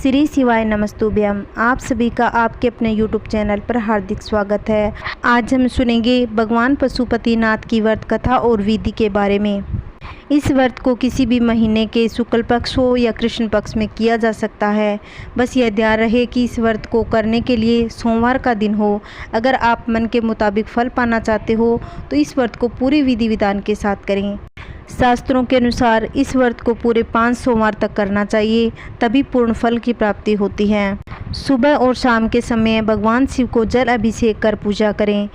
श्री शिवाय नमस्तुभ्यम। आप सभी का आपके अपने YouTube चैनल पर हार्दिक स्वागत है। आज हम सुनेंगे भगवान पशुपतिनाथ की व्रत कथा और विधि के बारे में। इस व्रत को किसी भी महीने के शुक्ल पक्ष हो या कृष्ण पक्ष में किया जा सकता है। बस यह ध्यान रहे कि इस व्रत को करने के लिए सोमवार का दिन हो। अगर आप मन के मुताबिक फल पाना चाहते हो तो इस व्रत को पूरी विधि विधान के साथ करें। शास्त्रों के अनुसार इस व्रत को पूरे 5 सोमवार तक करना चाहिए, तभी पूर्ण फल की प्राप्ति होती है। सुबह और शाम के समय भगवान शिव को जल अभिषेक कर पूजा करें।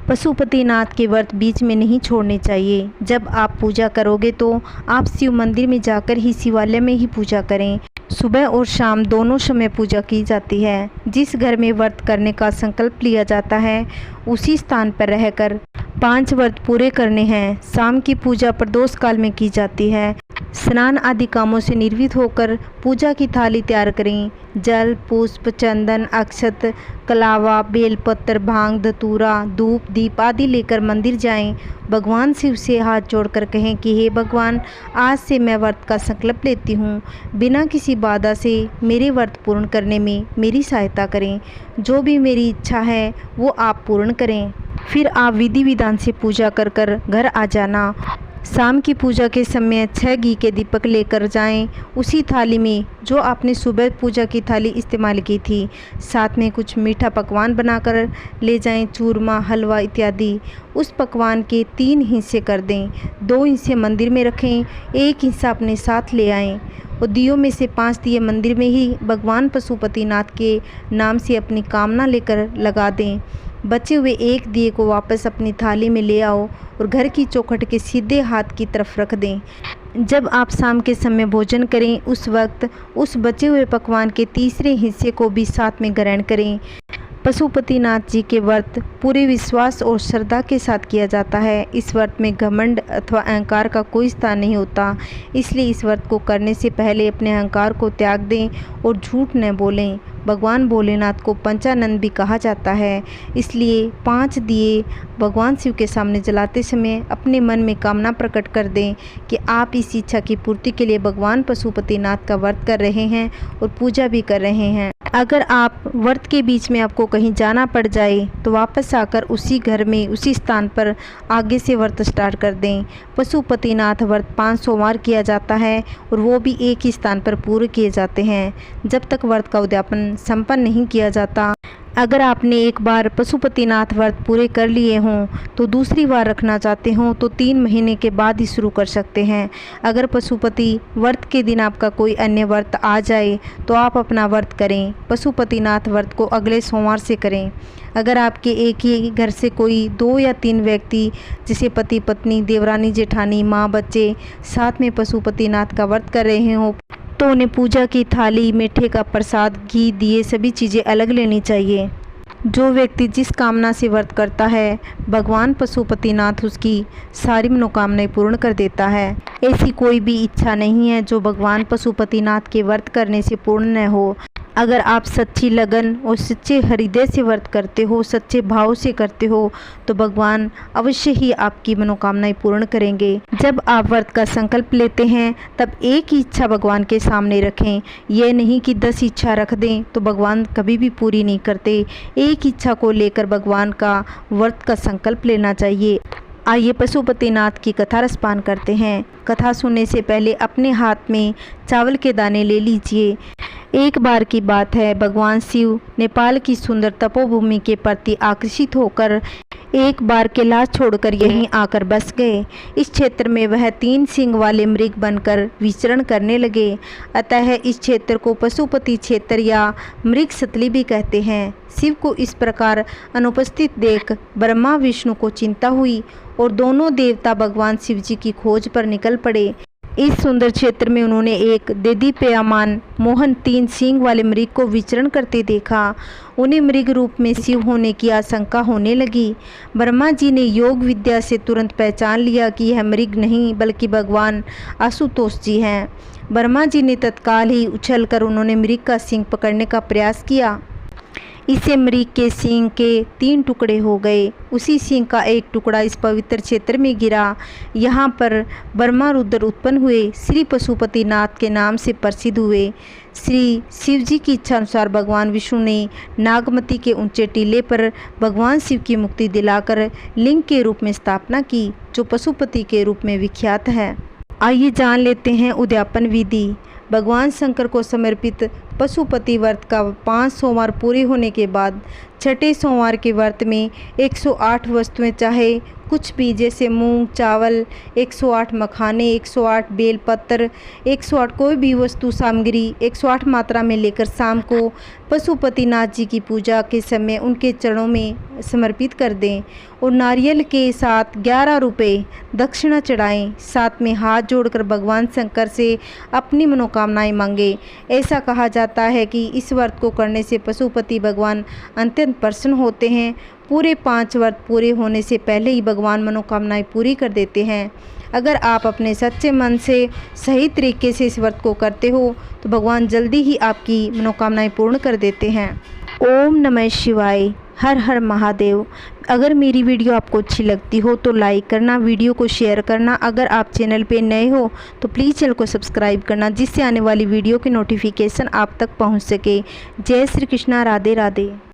पशुपतिनाथ के व्रत बीच में नहीं छोड़ने चाहिए। जब आप पूजा करोगे तो आप शिव मंदिर में जाकर ही शिवालय में ही पूजा करें। सुबह और शाम दोनों समय पूजा की जाती है। जिस घर में व्रत करने का संकल्प लिया जाता है उसी स्थान पर रहकर 5 व्रत पूरे करने हैं। शाम की पूजा प्रदोष काल में की जाती है। स्नान आदि कामों से निर्वित होकर पूजा की थाली तैयार करें। जल, पुष्प, चंदन, अक्षत, कलावा, बेलपत्र, भांग, धतूरा, धूप, दीप आदि लेकर मंदिर जाएं। भगवान शिव से हाथ जोड़कर कहें कि हे भगवान, आज से मैं व्रत का संकल्प लेती हूँ। बिना किसी बाधा से मेरे व्रत पूर्ण करने में मेरी सहायता करें। जो भी मेरी इच्छा है वो आप पूर्ण करें। फिर आप विधि विधान से पूजा कर घर आ जाना। शाम की पूजा के समय 6 घी के दीपक लेकर जाएं। उसी थाली में जो आपने सुबह पूजा की थाली इस्तेमाल की थी, साथ में कुछ मीठा पकवान बनाकर ले जाएं, चूरमा, हलवा इत्यादि। उस पकवान के 3 हिस्से कर दें। 2 हिस्से मंदिर में रखें, 1 हिस्सा अपने साथ ले आएं। और दियों में से 5 दिए मंदिर में ही भगवान पशुपतिनाथ के नाम से अपनी कामना लेकर लगा दें। बचे हुए 1 दिए को वापस अपनी थाली में ले आओ और घर की चौखट के सीधे हाथ की तरफ रख दें। जब आप शाम के समय भोजन करें उस वक्त उस बचे हुए पकवान के तीसरे हिस्से को भी साथ में ग्रहण करें। पशुपतिनाथ जी के व्रत पूरे विश्वास और श्रद्धा के साथ किया जाता है। इस व्रत में घमंड अथवा अहंकार का कोई स्थान नहीं होता। इसलिए इस व्रत को करने से पहले अपने अहंकार को त्याग दें और झूठ न बोलें। भगवान भोलेनाथ को पंचानंद भी कहा जाता है। इसलिए 5 दिए भगवान शिव के सामने जलाते समय अपने मन में कामना प्रकट कर दें कि आप इस इच्छा की पूर्ति के लिए भगवान पशुपतिनाथ का व्रत कर रहे हैं और पूजा भी कर रहे हैं। अगर आप व्रत के बीच में आपको कहीं जाना पड़ जाए तो वापस आकर उसी घर में उसी स्थान पर आगे से व्रत स्टार्ट कर दें। पशुपतिनाथ व्रत 5 सोमवार किया जाता है और वो भी एक ही स्थान पर पूरे किए जाते हैं जब तक व्रत का उद्यापन संपन्न नहीं किया जाता। अगर आपने एक बार पशुपतिनाथ व्रत पूरे कर लिए हों तो दूसरी बार रखना चाहते हों तो 3 महीने के बाद ही शुरू कर सकते हैं। अगर पशुपति व्रत के दिन आपका कोई अन्य व्रत आ जाए तो आप अपना व्रत करें। पशुपतिनाथ व्रत को अगले सोमवार से करें। अगर आपके एक ही घर से कोई 2 या 3 व्यक्ति जैसे पति पत्नी, देवरानी जेठानी, माँ, बच्चे साथ में पशुपतिनाथ का व्रत कर रहे हों तो उन्हें पूजा की थाली, मीठे का प्रसाद, घी, दिए सभी चीज़ें अलग लेनी चाहिए। जो व्यक्ति जिस कामना से व्रत करता है भगवान पशुपतिनाथ उसकी सारी मनोकामनाएं पूर्ण कर देता है। ऐसी कोई भी इच्छा नहीं है जो भगवान पशुपतिनाथ के व्रत करने से पूर्ण न हो। अगर आप सच्ची लगन और सच्चे हृदय से व्रत करते हो, सच्चे भाव से करते हो तो भगवान अवश्य ही आपकी मनोकामनाएं पूर्ण करेंगे। जब आप व्रत का संकल्प लेते हैं तब एक ही इच्छा भगवान के सामने रखें। यह नहीं कि 10 इच्छा रख दें तो भगवान कभी भी पूरी नहीं करते। एक इच्छा को लेकर भगवान का व्रत का संकल्प लेना चाहिए। आइए पशुपतिनाथ की कथा रसपान करते हैं। कथा सुनने से पहले अपने हाथ में चावल के दाने ले लीजिए। एक बार की बात है, भगवान शिव नेपाल की सुंदर तपोभूमि के प्रति आकर्षित होकर एक बार कैलाश छोड़कर यहीं आकर बस गए। इस क्षेत्र में वह 3 सींग वाले मृग बनकर विचरण करने लगे। अतः इस क्षेत्र को पशुपति क्षेत्र या मृग स्थली भी कहते हैं। शिव को इस प्रकार अनुपस्थित देख ब्रह्मा विष्णु को चिंता हुई और दोनों देवता भगवान शिव जी की खोज पर निकल पड़े। इस सुंदर क्षेत्र में उन्होंने एक देदीप्यमान मोहन 3 सींग वाले मृग को विचरण करते देखा। उन्हें मृग रूप में शिव होने की आशंका होने लगी। ब्रह्मा जी ने योग विद्या से तुरंत पहचान लिया कि यह मृग नहीं बल्कि भगवान आशुतोष जी हैं। ब्रह्मा जी ने तत्काल ही उछलकर उन्होंने मृग का सींग पकड़ने का प्रयास किया। इससे मरीक के सींग के 3 टुकड़े हो गए। उसी सींग का एक टुकड़ा इस पवित्र क्षेत्र में गिरा। यहाँ पर ब्रह्मा रुद्र उत्पन्न हुए, श्री पशुपतिनाथ के नाम से प्रसिद्ध हुए। श्री शिव जी की इच्छा अनुसार भगवान विष्णु ने नागमती के ऊंचे टीले पर भगवान शिव की मुक्ति दिलाकर लिंग के रूप में स्थापना की, जो पशुपति के रूप में विख्यात है। आइए जान लेते हैं उद्यापन विधि। भगवान शंकर को समर्पित पशुपति व्रत का 5 सोमवार पूरे होने के बाद छठे सोमवार के व्रत में 108 वस्तुएं, चाहे कुछ भी, जैसे मूंग चावल, 108 मखाने, 108 बेलपत्र, 108 कोई भी वस्तु सामग्री 108 मात्रा में लेकर शाम को पशुपतिनाथ जी की पूजा के समय उनके चरणों में समर्पित कर दें और नारियल के साथ 11 रुपये दक्षिणा चढ़ाएं। साथ में हाथ जोड़कर भगवान शंकर से अपनी मनोकामनाएं मांगें। ऐसा कहा जाता है कि इस व्रत को करने से पशुपति भगवान अत्यंत प्रसन्न होते हैं। पूरे 5 व्रत पूरे होने से पहले ही भगवान मनोकामनाएं पूरी कर देते हैं। अगर आप अपने सच्चे मन से सही तरीके से इस व्रत को करते हो तो भगवान जल्दी ही आपकी मनोकामनाएं पूर्ण कर देते हैं। ओम नमः शिवाय। हर हर महादेव। अगर मेरी वीडियो आपको अच्छी लगती हो तो लाइक करना, वीडियो को शेयर करना। अगर आप चैनल पे नए हो तो प्लीज़ चैनल को सब्सक्राइब करना, जिससे आने वाली वीडियो की नोटिफिकेशन आप तक पहुंच सके। जय श्री कृष्णा। राधे राधे।